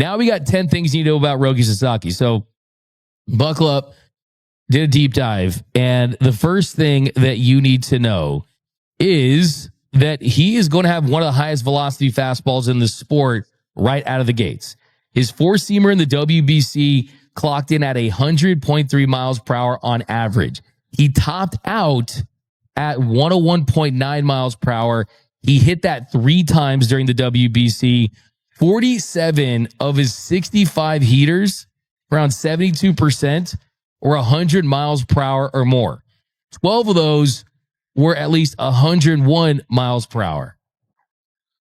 Now we got 10 things you need to know about Roki Sasaki. So buckle up, did a deep dive. And the first thing that you need to know is that he is going to have one of the highest velocity fastballs in the sport right out of the gates. His four-seamer in the WBC clocked in at 100.3 miles per hour on average. He topped out at 101.9 miles per hour. He hit that 3 times during the WBC. 47 of his 65 heaters, around 72%, were 100 miles per hour or more. 12 of those were at least 101 miles per hour.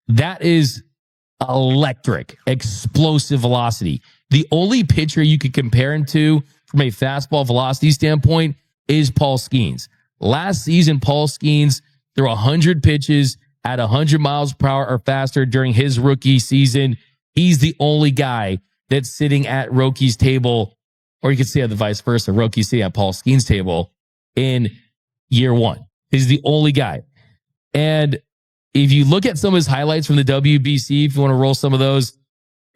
That is electric, explosive velocity. The only pitcher you could compare him to from a fastball velocity standpoint is Paul Skeens. Last season, Paul Skeens threw 100 pitches at 100 miles per hour or faster during his rookie season. He's the only guy that's sitting at Roki's table, or you could say the vice versa. Roki sitting at Paul Skeens' table in year one. He's the only guy. And if you look at some of his highlights from the WBC, if you want to roll some of those,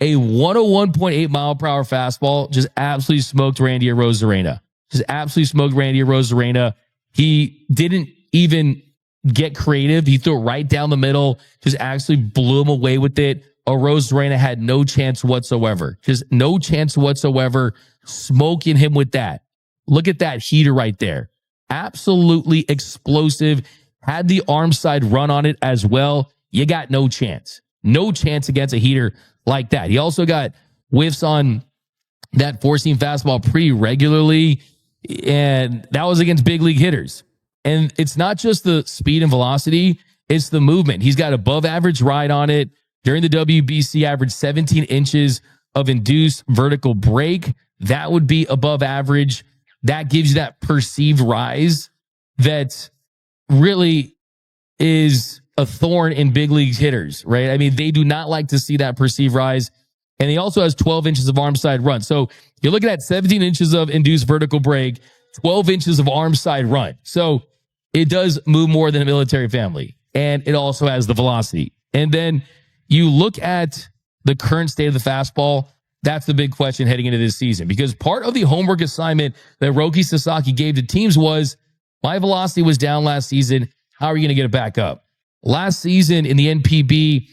a 101.8 mile per hour fastball just absolutely smoked Randy Arozarena. Just absolutely smoked Randy Arozarena. He didn't even get creative. He threw it right down the middle, just actually blew him away with it. Arozarena had no chance whatsoever. Just no chance whatsoever, smoking him with that. Look at that heater right there. Absolutely explosive. Had the arm side run on it as well. You got no chance. No chance against a heater like that. He also got whiffs on that four-seam fastball pretty regularly, and that was against big league hitters. And it's not just the speed and velocity, it's the movement. He's got above average ride on it. During the WBC, averaged 17 inches of induced vertical break. That would be above average. That gives you that perceived rise that really is a thorn in big league hitters, right? I mean, they do not like to see that perceived rise. And he also has 12 inches of arm side run. So you're looking at 17 inches of induced vertical break, 12 inches of arm side run. So it does move more than a military family. And it also has the velocity. And then you look at the current state of the fastball. That's the big question heading into this season, because part of the homework assignment that Roki Sasaki gave to teams was, my velocity was down last season. How are you going to get it back up? Last season in the NPB,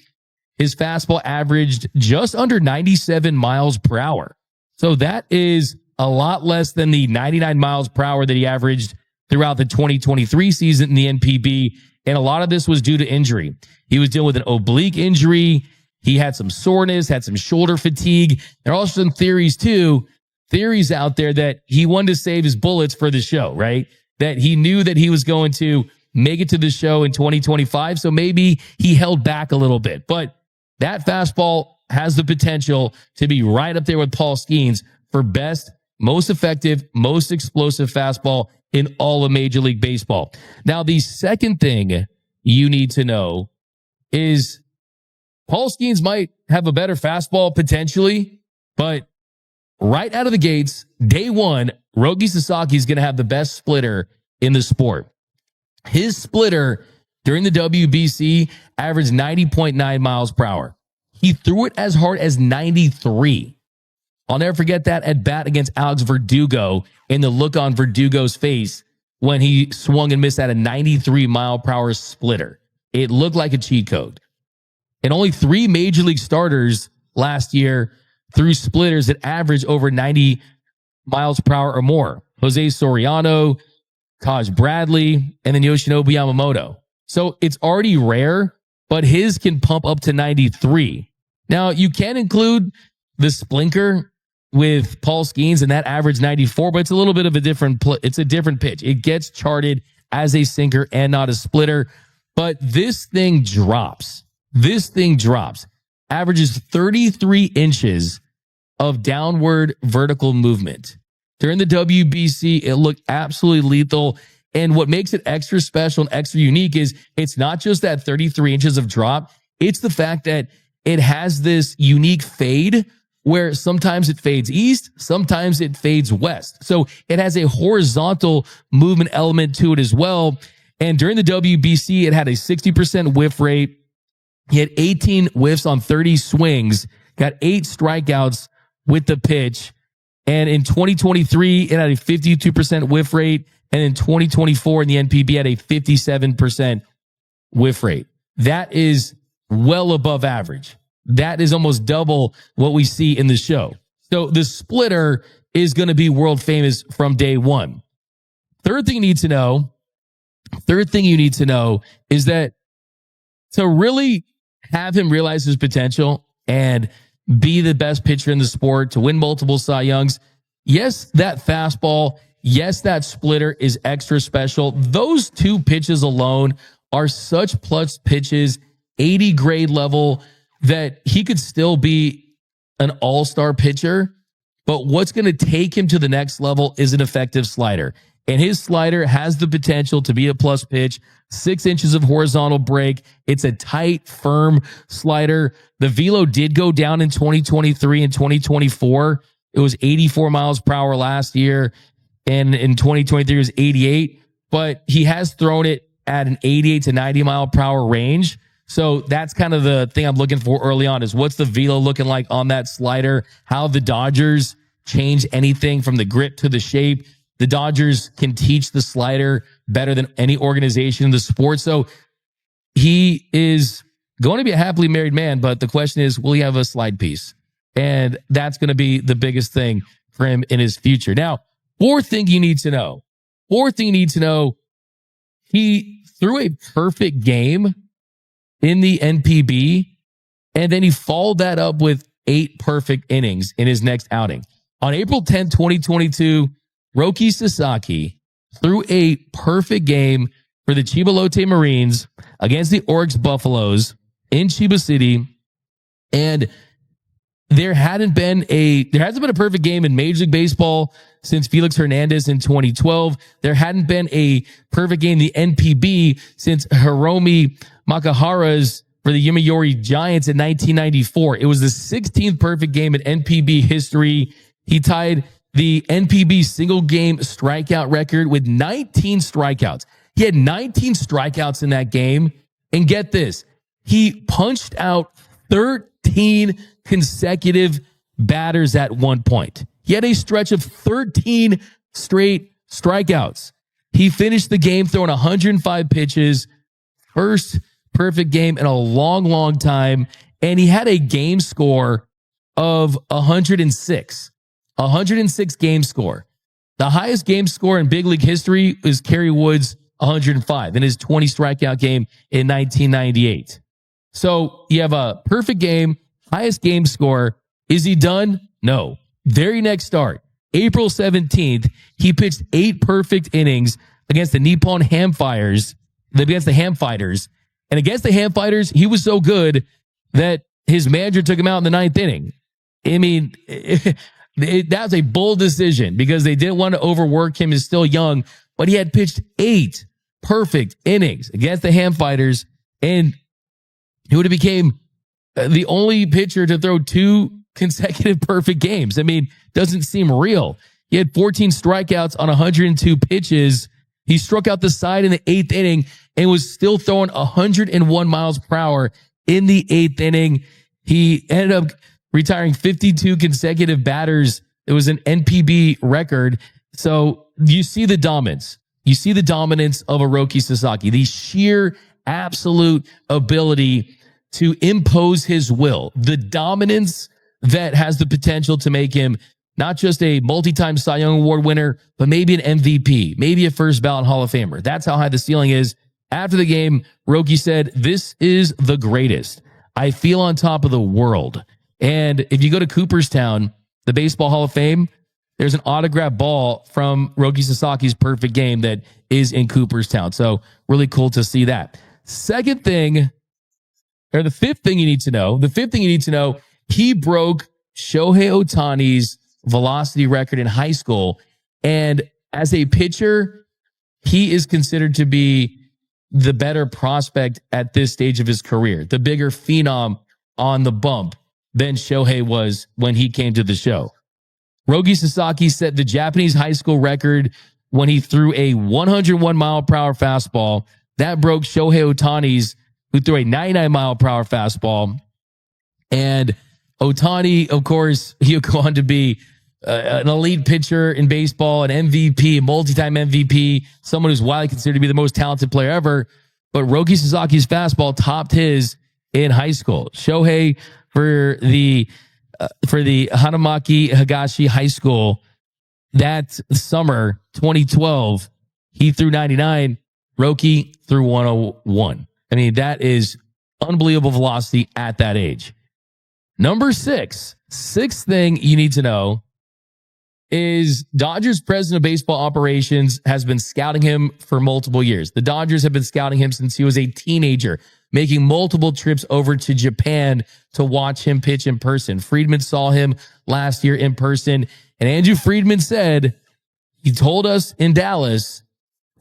his fastball averaged just under 97 miles per hour. So that is a lot less than the 99 miles per hour that he averaged throughout the 2023 season in the NPB. And a lot of this was due to injury. He was dealing with an oblique injury. He had some soreness, had some shoulder fatigue. There are also some theories out there that he wanted to save his bullets for the show, right? That he knew that he was going to make it to the show in 2025. So maybe he held back a little bit, but that fastball has the potential to be right up there with Paul Skeens for best, most effective, most explosive fastball in all of Major League Baseball. Now, the second thing you need to know is Paul Skeens might have a better fastball potentially, but right out of the gates, day one, Roki Sasaki is going to have the best splitter in the sport. His splitter during the WBC averaged 90.9 miles per hour. He threw it as hard as 93. I'll never forget that at bat against Alex Verdugo and the look on Verdugo's face when he swung and missed at a 93 mile per hour splitter. It looked like a cheat code. And only 3 major league starters last year threw splitters that averaged over 90 miles per hour or more. Jose Soriano, Kaj Bradley, and then Yoshinobu Yamamoto. So it's already rare, but his can pump up to 93. Now, you can include the splinker with Paul Skeens, and that averaged 94, but it's a little bit of a different it's a different pitch. It gets charted as a sinker and not a splitter, but this thing drops. Averages 33 inches of downward vertical movement. During the WBC, it looked absolutely lethal. And what makes it extra special and extra unique is it's not just that 33 inches of drop. It's the fact that it has this unique fade where sometimes it fades east, sometimes it fades west. So it has a horizontal movement element to it as well. And during the WBC, it had a 60% whiff rate. He had 18 whiffs on 30 swings got 8 strikeouts with the pitch. And in 2023, it had a 52% whiff rate. And in 2024, in the NPB, had a 57% whiff rate. That is well above average. That is almost double what we see in the show. So the splitter is going to be world famous from day one. Third thing you need to know is that to really have him realize his potential and be the best pitcher in the sport, to win multiple Cy Youngs, yes, that fastball, yes, that splitter is extra special. Those 2 pitches alone are such plus pitches, 80 grade level, that he could still be an all-star pitcher. But what's going to take him to the next level is an effective slider. And his slider has the potential to be a plus pitch, 6 inches of horizontal break. It's a tight, firm slider. The velo did go down in 2023 and 2024. It was 84 miles per hour last year. And in 2023, it was 88. But he has thrown it at an 88 to 90 mile per hour range. So that's kind of the thing I'm looking for early on, is what's the velo looking like on that slider? How the Dodgers change anything from the grip to the shape. The Dodgers can teach the slider better than any organization in the sport. So he is going to be a happily married man, but the question is, will he have a slide piece? And that's going to be the biggest thing for him in his future. Now, fourth thing you need to know, he threw a perfect game in the NPB, and then he followed that up with 8 perfect innings in his next outing. On April 10, 2022, Roki Sasaki threw a perfect game for the Chibalote Marines against the Oryx Buffaloes in Chiba City. And there hasn't been a perfect game in Major League Baseball since Felix Hernandez in 2012. There hadn't been a perfect game in the NPB since Hiromi Makahara's for the Yomiuri Giants in 1994. It was the 16th perfect game in NPB history. He tied the NPB single game strikeout record with 19 strikeouts. He had 19 strikeouts in that game. And get this, he punched out 13 consecutive batters at one point. He had a stretch of 13 straight strikeouts. He finished the game throwing 105 pitches, first perfect game in a long, long time. And he had a game score of 106. 106 game score. The highest game score in big league history is Kerry Wood's 105 in his 20 strikeout game in 1998. So you have a perfect game, highest game score. Is he done? No. Very next start, April 17th, he pitched 8 perfect innings against the Nippon Ham Fighters. And against the Ham Fighters, he was so good that his manager took him out in the 9th inning. I mean, that was a bold decision because they didn't want to overwork him. He's still young, but he had pitched 8 perfect innings against the Ham Fighters, and he would have became the only pitcher to throw 2 consecutive perfect games. I mean, doesn't seem real. He had 14 strikeouts on 102 pitches. He struck out the side in the 8th inning and was still throwing 101 miles per hour in the 8th inning. He ended up retiring 52 consecutive batters. It was an NPB record. So you see the dominance. You see the dominance of a Roki Sasaki, the sheer absolute ability to impose his will, the dominance that has the potential to make him not just a multi-time Cy Young Award winner, but maybe an MVP, maybe a first ballot Hall of Famer. That's how high the ceiling is. After the game, Roki said, "This is the greatest. I feel on top of the world." And if you go to Cooperstown, the Baseball Hall of Fame, there's an autographed ball from Roki Sasaki's perfect game that is in Cooperstown. So really cool to see that. The fifth thing you need to know, he broke Shohei Ohtani's velocity record in high school. And as a pitcher, he is considered to be the better prospect at this stage of his career, the bigger phenom on the bump than Shohei was when he came to the show. Roki Sasaki set the Japanese high school record when he threw a 101 mile per hour fastball. That broke Shohei Ohtani's, who threw a 99 mile per hour fastball. And Ohtani, of course, he'll go on to be an elite pitcher in baseball, an MVP, multi-time MVP, someone who's widely considered to be the most talented player ever. But Roki Sasaki's fastball topped his in high school. Shohei for the Hanamaki Higashi High School that summer, 2012, he threw 99. Roki threw 101. I mean, that is unbelievable velocity at that age. Number sixth thing you need to know is Dodgers president of baseball operations has been scouting him for multiple years. The Dodgers have been scouting him since he was a teenager, making multiple trips over to Japan to watch him pitch in person. Friedman saw him last year in person, and Andrew Friedman said, he told us in Dallas,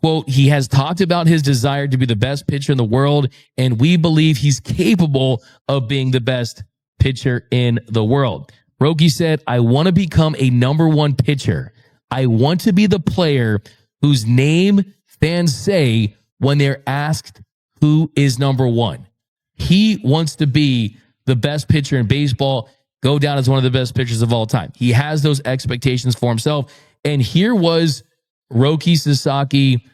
quote, he has talked about his desire to be the best pitcher in the world, and we believe he's capable of being the best pitcher in the world. Roki said, I want to become a number one pitcher. I want to be the player whose name fans say when they're asked who is number one. He wants to be the best pitcher in baseball, go down as one of the best pitchers of all time. He has those expectations for himself. And here was Roki Sasaki,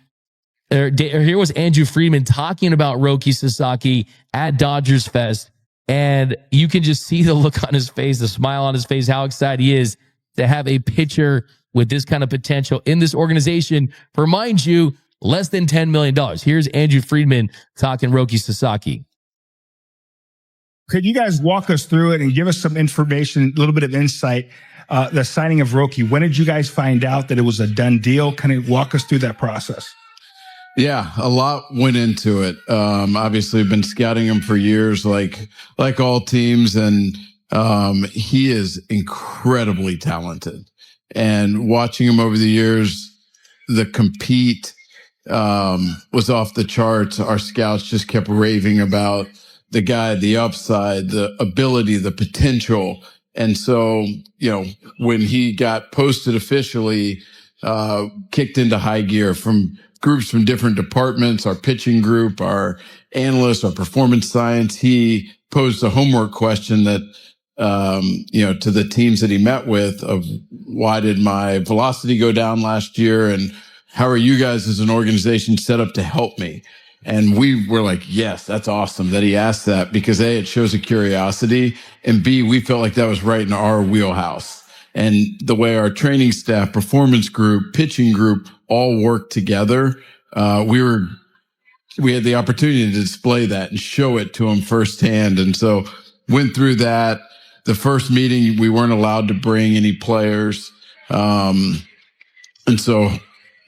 or here was Andrew Friedman talking about Roki Sasaki at Dodgers Fest. And you can just see the look on his face, the smile on his face, how excited he is to have a pitcher with this kind of potential in this organization for, mind you, less than $10 million. Here's Andrew Friedman talking Roki Sasaki. Could you guys walk us through it and give us some information, a little bit of insight? The signing of Roki, when did you guys find out that it was a done deal? Can you walk us through that process? Yeah, a lot went into it. Obviously, I've been scouting him for years, like all teams, and he is incredibly talented. And watching him over the years, the compete was off the charts. Our scouts just kept raving about the guy, the upside, the ability, the potential. And so, when he got posted officially, kicked into high gear from groups from different departments, our pitching group, our analysts, our performance science. He posed a homework question that, to the teams that he met with of why did my velocity go down last year? And how are you guys as an organization set up to help me? And we were like, yes, that's awesome that he asked that, because A, it shows a curiosity, and B, we felt like that was right in our wheelhouse. And the way our training staff, performance group, pitching group all worked together, we had the opportunity to display that and show it to him firsthand. And so went through that. The first meeting, we weren't allowed to bring any players. And so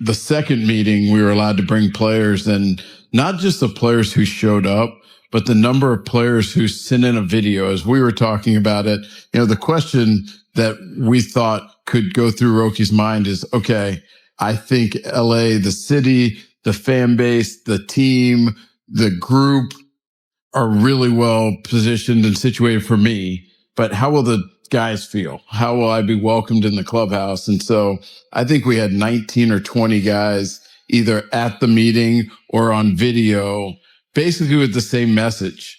the second meeting, we were allowed to bring players, and not just the players who showed up, but the number of players who sent in a video. As we were talking about it, the question that we thought could go through Roki's mind is, okay, I think LA, the city, the fan base, the team, the group are really well positioned and situated for me, but how will the guys feel? How will I be welcomed in the clubhouse? And so I think we had 19 or 20 guys either at the meeting or on video, basically with the same message.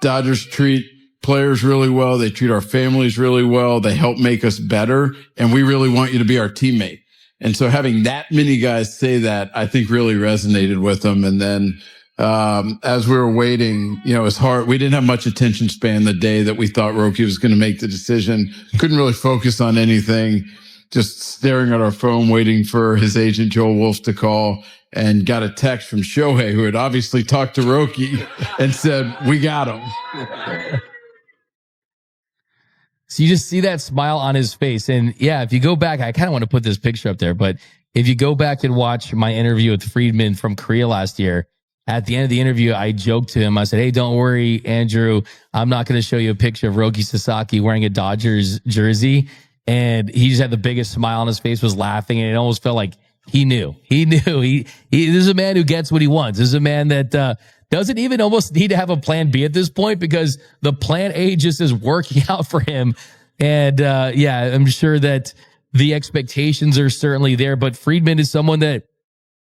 Dodgers treat players really well. They treat our families really well. They help make us better. And we really want you to be our teammate. And so having that many guys say that, I think really resonated with them. And then, as we were waiting, it was hard. We didn't have much attention span the day that we thought Roki was going to make the decision. Couldn't really focus on anything, just staring at our phone, waiting for his agent, Joel Wolf, to call, and got a text from Shohei, who had obviously talked to Roki, and said, we got him. So you just see that smile on his face. And yeah, if you go back, I kind of want to put this picture up there, but if you go back and watch my interview with Friedman from Korea last year, at the end of the interview, I joked to him. I said, hey, don't worry, Andrew. I'm not going to show you a picture of Roki Sasaki wearing a Dodgers jersey. And he just had the biggest smile on his face, was laughing. And it almost felt like he knew. This is a man who gets what he wants. This is a man that, doesn't even almost need to have a plan B at this point, because the plan A just is working out for him. And I'm sure that the expectations are certainly there, but Friedman is someone that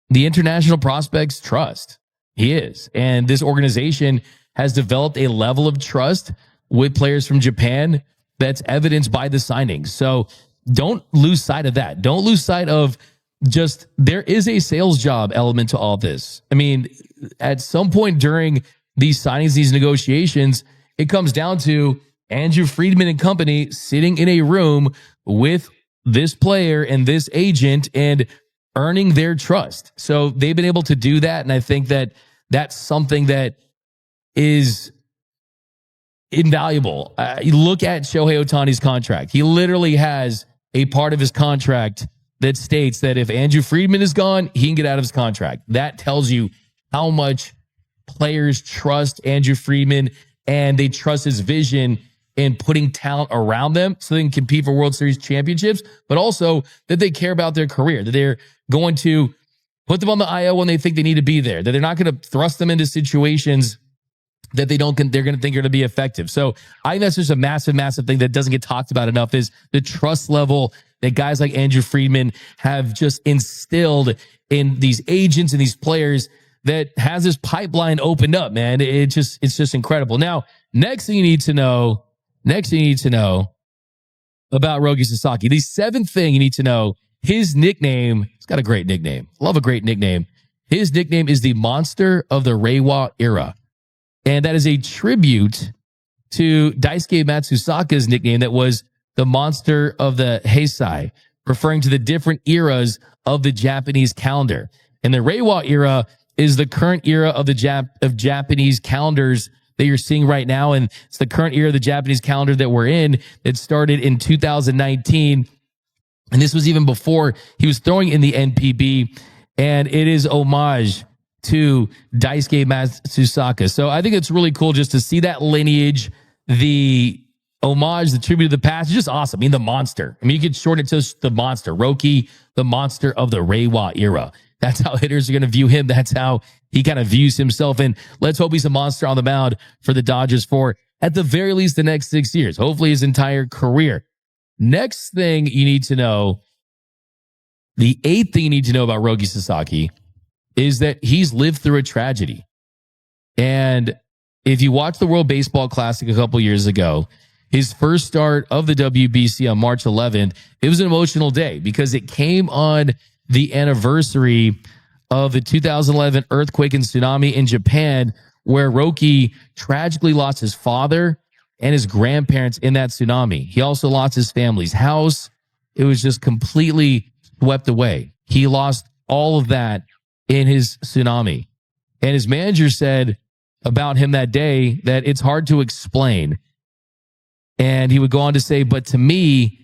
the international prospects trust. He is. And this organization has developed a level of trust with players from Japan. That's evidenced by the signings. So don't lose sight of that. Don't lose sight of just there is a sales job element to all this. I mean, at some point during these signings, these negotiations, it comes down to Andrew Friedman and company sitting in a room with this player and this agent and earning their trust. So they've been able to do that. And I think that that's something that is invaluable. You look at Shohei Ohtani's contract. He literally has a part of his contract that states that if Andrew Friedman is gone, he can get out of his contract. That tells you how much players trust Andrew Friedman and they trust his vision in putting talent around them so they can compete for World Series championships, but also that they care about their career, that they're going to put them on the IL when they think they need to be there, that they're not going to thrust them into situations that they're going to think are going to be effective. So I think that's just a massive, massive thing that doesn't get talked about enough is the trust level that guys like Andrew Friedman have just instilled in these agents and these players that has this pipeline opened up, man. It's just incredible. Now, next thing you need to know about Roki Sasaki, the seventh thing you need to know, his nickname, he's got a great nickname. Love a great nickname. His nickname is the Monster of the Reiwa era. And that is a tribute to Daisuke Matsusaka's nickname that was the Monster of the Heisei, referring to the different eras of the Japanese calendar. And the Reiwa era is the current era of Japanese calendars that you're seeing right now. And it's the current era of the Japanese calendar that we're in that started in 2019. And this was even before he was throwing in the NPB. And it is homage to Daisuke Matsusaka. So I think it's really cool just to see that lineage, the homage, the tribute to the past. It's just awesome. I mean, the monster. I mean, you could shorten it to the monster. Roki, the monster of the Reiwa era. That's how hitters are going to view him. That's how he kind of views himself. And let's hope he's a monster on the mound for the Dodgers for, at the very least, the next 6 years. Hopefully his entire career. Next thing you need to know, the eighth thing you need to know about Roki Sasaki is that he's lived through a tragedy. And if you watch the World Baseball Classic a couple years ago, his first start of the WBC on March 11th, it was an emotional day because it came on the anniversary of the 2011 earthquake and tsunami in Japan, where Roki tragically lost his father and his grandparents in that tsunami. He also lost his family's house. It was just completely swept away. He lost all of that in his tsunami. And his manager said about him that day that it's hard to explain. And he would go on to say, but to me,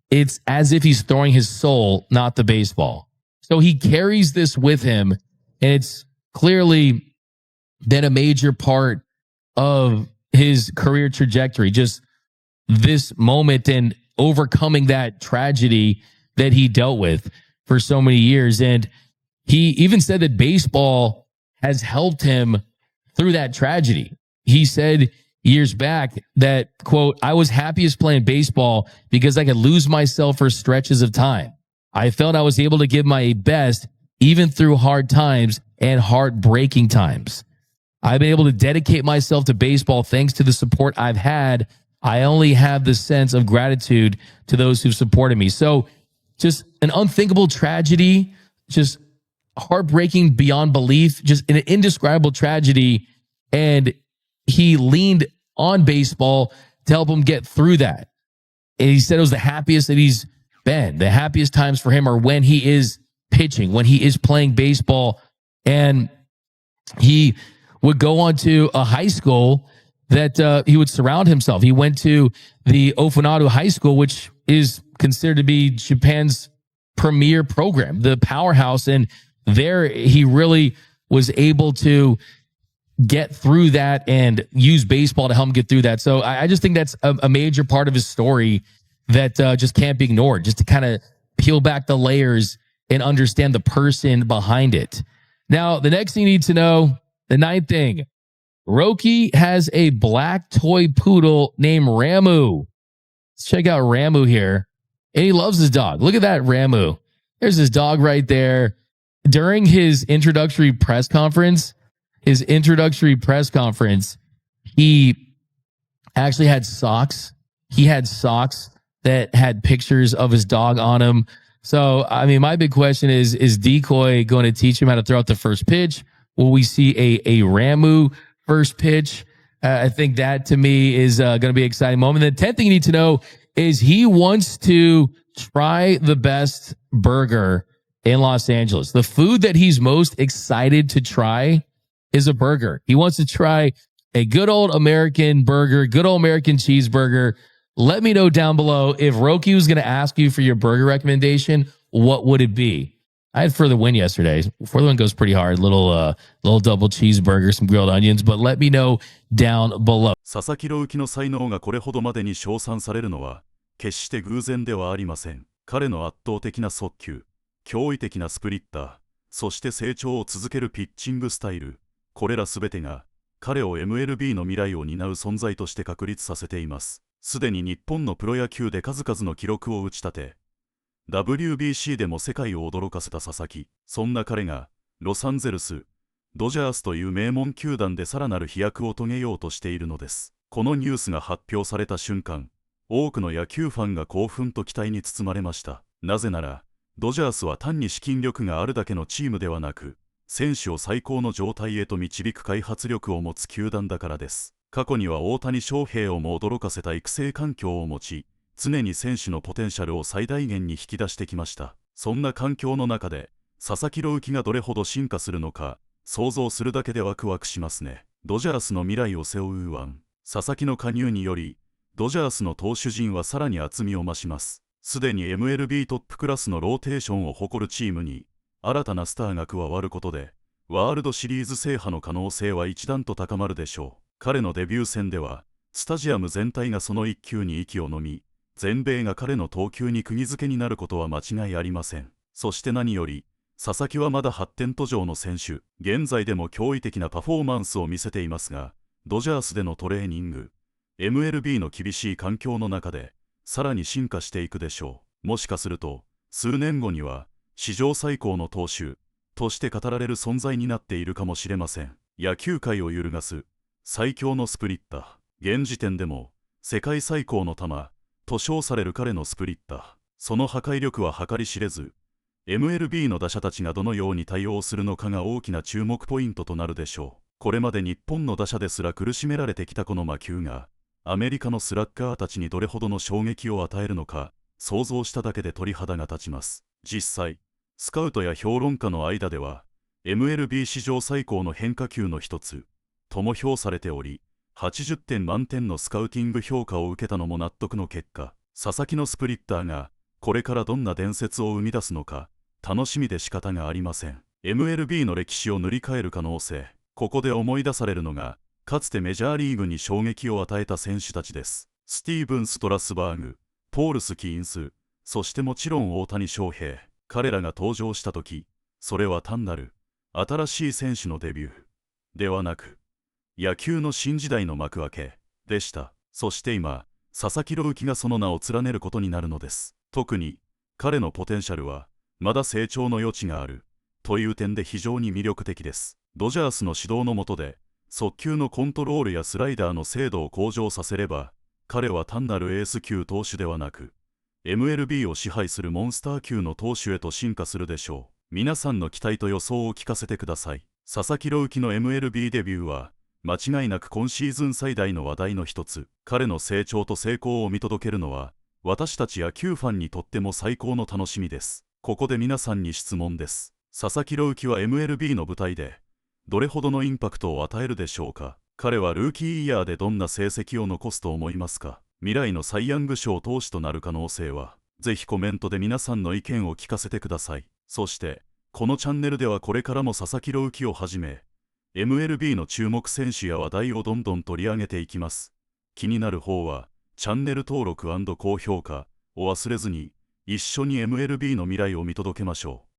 it's as if he's throwing his soul, not the baseball. So he carries this with him. And it's clearly been a major part of his career trajectory. Just this moment and overcoming that tragedy that he dealt with for so many years. And he even said that baseball has helped him through that tragedy. He said years back that, quote, I was happiest playing baseball because I could lose myself for stretches of time. I felt I was able to give my best even through hard times and heartbreaking times. I've been able to dedicate myself to baseball thanks to the support I've had. I only have the sense of gratitude to those who've supported me. So just an unthinkable tragedy, just heartbreaking beyond belief, just an indescribable tragedy. And he leaned on baseball to help him get through that. And he said it was the happiest that he's been. The happiest times for him are when he is pitching, when he is playing baseball. And he would go on to a high school that he would surround himself. He went to the Ofunaru High School, which is considered to be Japan's premier program, the powerhouse. And there he really was able to get through that and use baseball to help him get through that. So I just think that's a major part of his story that just can't be ignored, just to kind of peel back the layers and understand the person behind it. Now, the next thing you need to know, the ninth thing, Roki has a black toy poodle named Ramu. Let's check out Ramu here. And he loves his dog. Look at that Ramu. There's his dog right there. During his introductory press conference, he actually had socks. He had socks that had pictures of his dog on them. So, I mean, my big question is Decoy going to teach him how to throw out the first pitch? Will we see a Ramu first pitch? I think that to me is going to be an exciting moment. The 10th thing you need to know is he wants to try the best burger in Los Angeles. The food that he's most excited to try is a burger. He wants to try a good old American burger, good old American cheeseburger. Let me know down below if Roki was going to ask you for your burger recommendation, what would it be? I had For the Win yesterday. For the Win goes pretty hard. Little double cheeseburger, some grilled onions, but let me know down below. 佐々木朗希の才能がこれほどまでに称賛されるのは決して偶然ではありません。彼の圧倒的な速球、驚異的なスプリッター、そして成長を続けるピッチングスタイル、これらすべてが彼を MLB の未来を担う存在として確立させています。すでに日本のプロ野球で数々の記録を打ち立て、WBC でも世界を驚かせた佐々木。そんな彼がロサンゼルス、ドジャースという名門球団でさらなる飛躍を遂げようとしているのです。このニュースが発表された瞬間、多くの野球ファンが興奮と期待に包まれました。なぜなら、ドジャースは単に資金力があるだけのチームではなく、選手を最高の状態へと導く開発力を持つ球団だからです。過去には大谷翔平をも驚かせた育成環境を持ち、常に選手のポテンシャルを最大限に引き出してきました。そんな環境の中で、佐々木朗希がどれほど進化するのか、想像するだけでワクワクしますね。ドジャースの未来を背負う右腕、佐々木の加入により、ドジャースの投手陣はさらに厚みを増します。すでに MLB トップクラスのローテーションを誇るチームに、新たなスターが加わることで、ワールドシリーズ制覇の可能性は一段と高まるでしょう。彼のデビュー戦では、スタジアム全体がその一球に息を飲み、全米が彼の投球に釘付けになることは間違いありません。そして何より、佐々木はまだ発展途上の選手、現在でも驚異的なパフォーマンスを見せていますが、ドジャースでのトレーニング、MLB の厳しい環境の中で、さらに進化していくでしょう。もしかすると、数年後には、史上最高の投手として語られる存在になっているかもしれません。野球界を揺るがす、最強のスプリッター。現時点でも、世界最高の球と称される彼のスプリッター。その破壊力は計り知れず、MLB の打者たちがどのように対応するのかが大きな注目ポイントとなるでしょう。これまで日本の打者ですら苦しめられてきたこの魔球が、アメリカのスラッガーたちにどれほどの衝撃を与えるのか、想像しただけで鳥肌が立ちます。実際、スカウトや評論家の間では、MLB 史上最高の変化球の一つ、とも評されており、80点満点のスカウティング評価を受けたのも納得の結果、佐々木のスプリッターが、これからどんな伝説を生み出すのか、楽しみで仕方がありません。MLB の歴史を塗り替える可能性。ここで思い出されるのが、かつてメジャーリーグに衝撃を与えた選手たちです。スティーブン・ストラスバーグ、ポールス・キーンス、そしてもちろん大谷翔平。彼らが登場した時、それは単なる新しい選手のデビューではなく、野球の新時代の幕開けでした。そして今、佐々木朗希がその名を連ねることになるのです。特に彼のポテンシャルはまだ成長の余地があるという点で非常に魅力的です。ドジャースの指導の下で速球のコントロールやスライダーの精度を向上させれば、彼は単なるエース級投手ではなく、MLB を支配するモンスター級の投手へと進化するでしょう。皆さんの期待と予想を聞かせてください。佐々木朗希の MLB デビューは、間違いなく今シーズン最大の話題の一つ。彼の成長と成功を見届けるのは、私たち野球ファンにとっても最高の楽しみです。ここで皆さんに質問です。佐々木朗希は MLB の舞台で、どれほどのインパクトを与えるでしょうか。彼はルーキーイヤーでどんな成績を残すと思いますか。未来のサイ・ヤング賞投手となる可能性は、ぜひコメントで皆さんの意見を聞かせてください。そして、このチャンネルではこれからも佐々木朗希をはじめ、MLB の注目選手や話題をどんどん取り上げていきます。気になる方は、チャンネル登録&高評価を忘れずに、一緒に MLB の未来を見届けましょう。